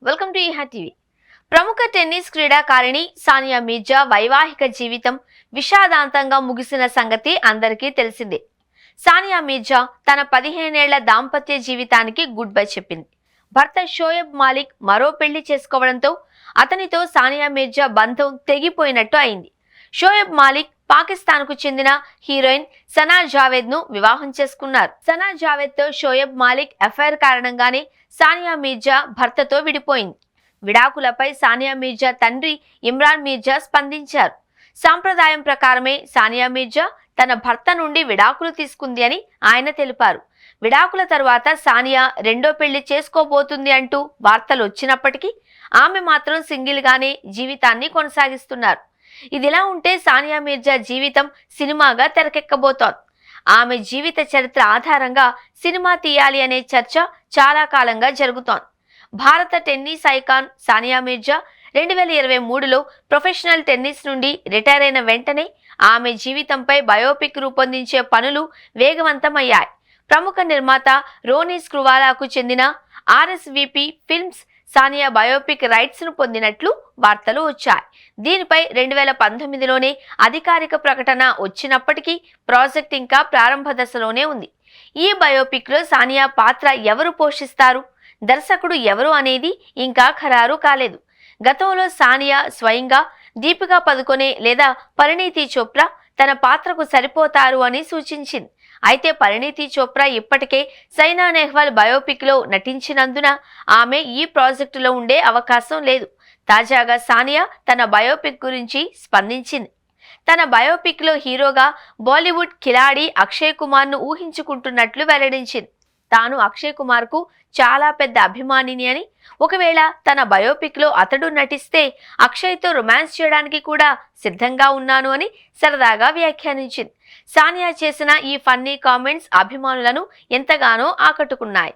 Welcome to Eha TV. ప్రముఖ tennis క్రీడాకారిణి సానియా మీర్జా వైవాహిక జీవితం విషాదాంతంగా ముగిసిన సంగతి అందరికీ తెలిసిందే. సానియా మీర్జా తన 15 ఏళ్ల దాంపత్య జీవితానికి గుడ్ బై చెప్పింది. భర్త షోయబ్ మాలిక్ మరో పెళ్లి చేసుకోవడంతో అతనితో సానియా మీర్జా బంధం తెగిపోయినట్టు అయింది. షోయబ్ మాలిక్ పాకిస్తాన్ కు చెందిన హీరోయిన్ సనా జావేద్ ను వివాహం చేసుకున్నారు. సనా జావేద్ తో షోయబ్ మాలిక్ అఫైర్ కారణంగానే సానియా మీర్జా భర్తతో విడిపోయింది. విడాకులపై సానియా మీర్జా తండ్రి ఇమ్రాన్ మీర్జా స్పందించారు. సాంప్రదాయం ప్రకారమే సానియా మీర్జా తన భర్త నుండి విడాకులు తీసుకుంది అని ఆయన తెలిపారు. విడాకుల తరువాత సానియా రెండో పెళ్లి చేసుకోబోతుంది అంటూ వార్తలు వచ్చినప్పటికీ ఆమె మాత్రం సింగిల్ గానే జీవితాన్ని కొనసాగిస్తున్నారు. ఇదిలా ఉంటే సానియా మీర్జా జీవితం సినిమాగా తెరకెక్కబోతోంది. ఆమె జీవిత చరిత్ర ఆధారంగా సినిమా తీయాలి అనే చర్చ చాలా కాలంగా జరుగుతోంది. భారత టెన్నిస్ ఐకాన్ సానియా మీర్జా 2023లో ప్రొఫెషనల్ టెన్నిస్ నుండి రిటైర్ అయిన వెంటనే ఆమె జీవితంపై బయోపిక్ రూపొందించే పనులు వేగవంతమయ్యాయి. ప్రముఖ నిర్మాత రోనీ స్క్రూవాలాకు చెందిన RSVP films Sania biopic rights ను పొందినట్లు వార్తలు వచ్చాయి. దీనిపై 2019లోనే అధికారిక ప్రకటన వచ్చినప్పటికీ ప్రాజెక్ట్ ఇంకా ప్రారంభ దశలోనే ఉంది. ఈ బయోపిక్ లో సానియా పాత్ర ఎవరు పోషిస్తారు, దర్శకుడు ఎవరు అనేది ఇంకా ఖరారు కాలేదు. గతంలో సానియా స్వయంగా దీపికా పదుకొనే లేదా పరిణీతి చోప్రా తన పాత్రకు సరిపోతారు అని సూచించింది. అయితే పరిణీతి చోప్రా ఇప్పటికే సైనా నెహ్వాల్ బయోపిక్ లో నటించినందున ఆమె ఈ ప్రాజెక్టులో ఉండే అవకాశం లేదు. తాజాగా సానియా తన బయోపిక్ గురించి స్పందించింది. తన బయోపిక్ లో హీరోగా బాలీవుడ్ కిలాడి అక్షయ్ కుమార్ ను ఊహించుకుంటున్నట్లు వెల్లడించింది. తాను అక్షయ్ కుమార్ కు చాలా పెద్ద అభిమానిని అని, ఒకవేళ తన బయోపిక్ లో అతడు నటిస్తే అక్షయ్ తో రొమాన్స్ చేయడానికి కూడా సిద్ధంగా ఉన్నాను అని సరదాగా వ్యాఖ్యానించింది. సానియా చేసిన ఈ ఫన్నీ కామెంట్స్ అభిమానులను ఎంతగానో ఆకట్టుకున్నాయి.